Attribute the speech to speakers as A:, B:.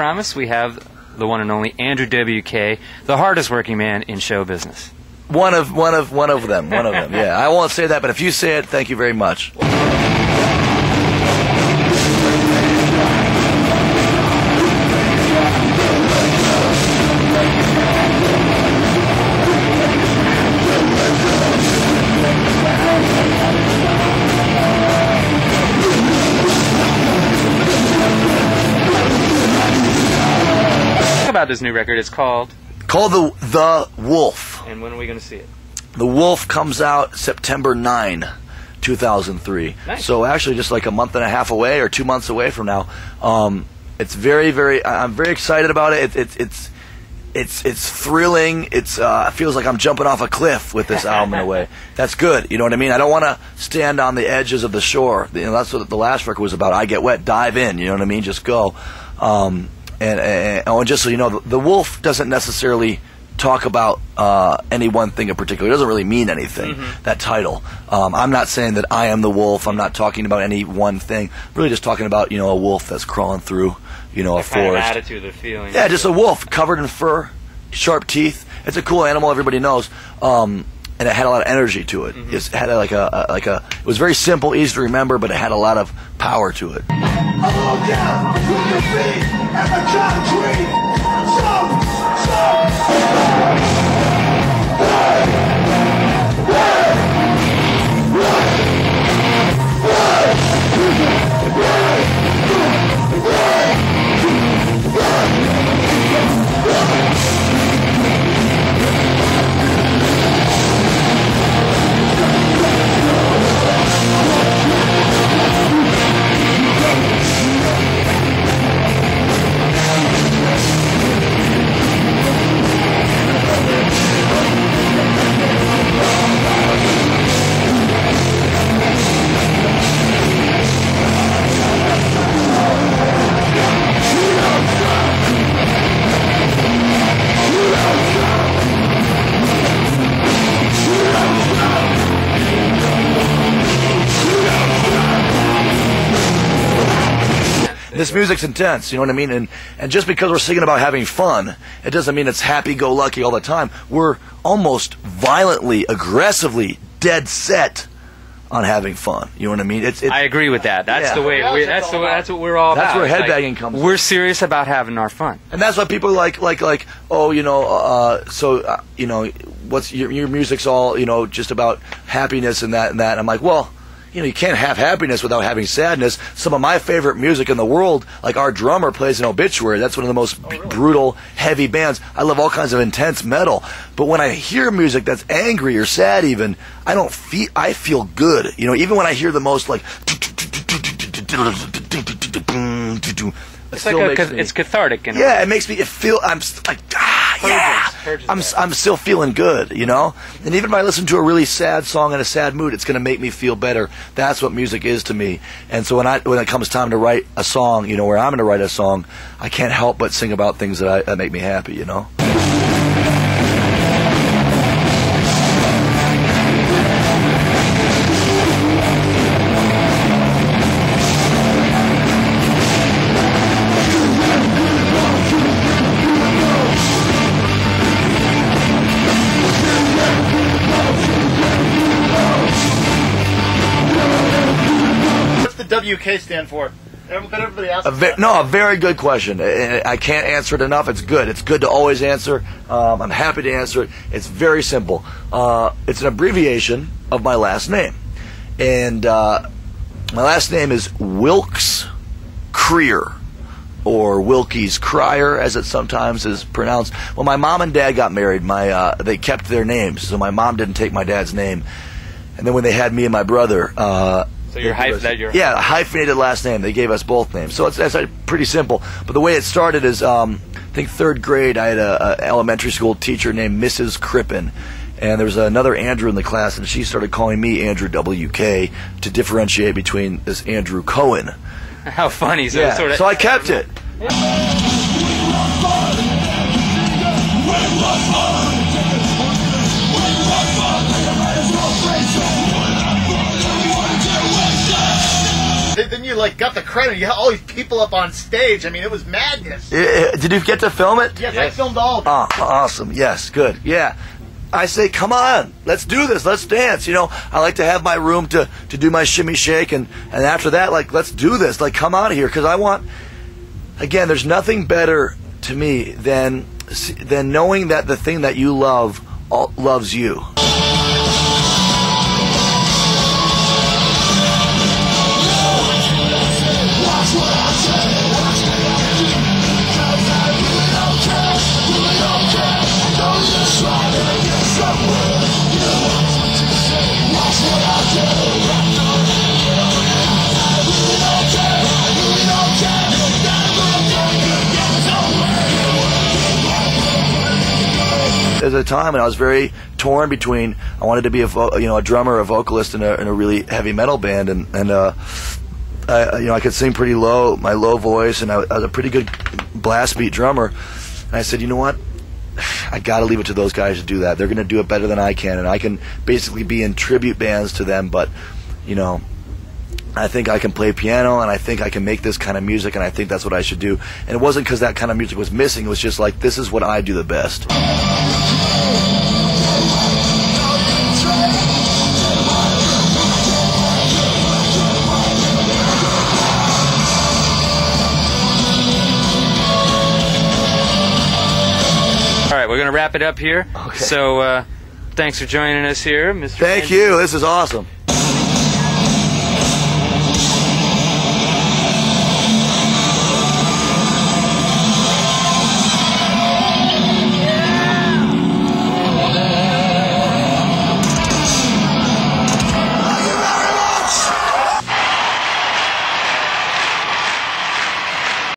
A: promised, we have the one and only Andrew WK, the hardest working man in show business.
B: One of them. Yeah, I won't say that, but if you say it, thank you very much.
A: About this new record, it's called
B: the Wolf.
A: And when are we going to see it?
B: The Wolf comes out September 9, 2003.
A: Nice.
B: So actually just like a month and a half away or 2 months away from now. It's I'm very excited about it. It's thrilling. It feels like I'm jumping off a cliff with this album in a way. That's good. You know what I mean? I don't want to stand on the edges of the shore. You know, that's what the last record was about. I get wet, dive in. You know what I mean? Just go. And just so you know, the Wolf doesn't necessarily talk about any one thing in particular. It doesn't really mean anything, that title. I'm not saying that I am the wolf. I'm not talking about any one thing. I'm really just talking about, a wolf that's crawling through, a forest.
A: Kind of attitude or feeling.
B: Yeah, just a wolf covered in fur, sharp teeth. It's a cool animal, everybody knows. And it had a lot of energy to it. It had it was very simple, easy to remember, but it had a lot of power to it.
C: All down with your feet and the concrete.
B: This music's intense, you know what I mean? And just because we're singing about having fun, it doesn't mean it's happy-go-lucky all the time. We're almost violently, aggressively dead set on having fun. You know what I mean?
A: I agree with that. That's the way. That's what we're all
B: about. That's where headbanging comes from.
A: We're serious about having our fun,
B: and that's why people like. What's your music's all just about happiness and that. And I'm like, well. You can't have happiness without having sadness. Some of my favorite music in the world, like our drummer plays in Obituary. That's one of the most brutal, heavy bands. I love all kinds of intense metal. But when I hear music that's angry or sad even, I feel good. Even when I hear the most like...
A: It's cathartic.
B: It makes me feel... I'm like... I'm still feeling good, And even if I listen to a really sad song in a sad mood, it's going to make me feel better. That's what music is to me. And so when it comes time to write a song, where I'm going to write a song, I can't help but sing about things that make me happy,
D: WK stand for? Everybody asks
B: a very good question. I can't answer it enough. It's good. It's good to always answer. I'm happy to answer it. It's very simple. It's an abbreviation of my last name. And my last name is Wilkes Creer, or Wilkie's Crier, as it sometimes is pronounced. When my mom and dad got married, they kept their names, so my mom didn't take my dad's name. And then when they had me and my brother...
A: So you're hyphenated.
B: Yeah, a hyphenated last name. They gave us both names. So it's pretty simple. But the way it started is, I think third grade, I had an elementary school teacher named Mrs. Crippen. And there was another Andrew in the class, and she started calling me Andrew WK to differentiate between this Andrew Cohen.
A: How funny. So,
B: yeah. So I kept it.
D: Didn't you like got the credit. You had all these people up on stage. I mean, it was madness.
B: Did you get to film it?
D: Yes, I filmed all of it.
B: Oh, awesome. Yes, good. Yeah. I say, come on, let's do this. Let's dance. You know, I like to have my room to do my shimmy shake, and after that, like, let's do this. Like, come out of here, because I want. Again, there's nothing better to me than knowing that the thing that you love loves you. There's a time when I was very torn between I wanted to be a drummer, a vocalist in a really heavy metal band, and I could sing pretty low, my low voice, and I was a pretty good blast beat drummer. And I said, you know what? I got to leave it to those guys to do that. They're going to do it better than I can, and I can basically be in tribute bands to them. But I think I can play piano, and I think I can make this kind of music, and I think that's what I should do. And it wasn't because that kind of music was missing. It was just like, this is what I do the best.
A: All right, we're going to wrap it up here.
B: Okay.
A: So thanks for joining us here, Mr.
B: Thank you. This is awesome.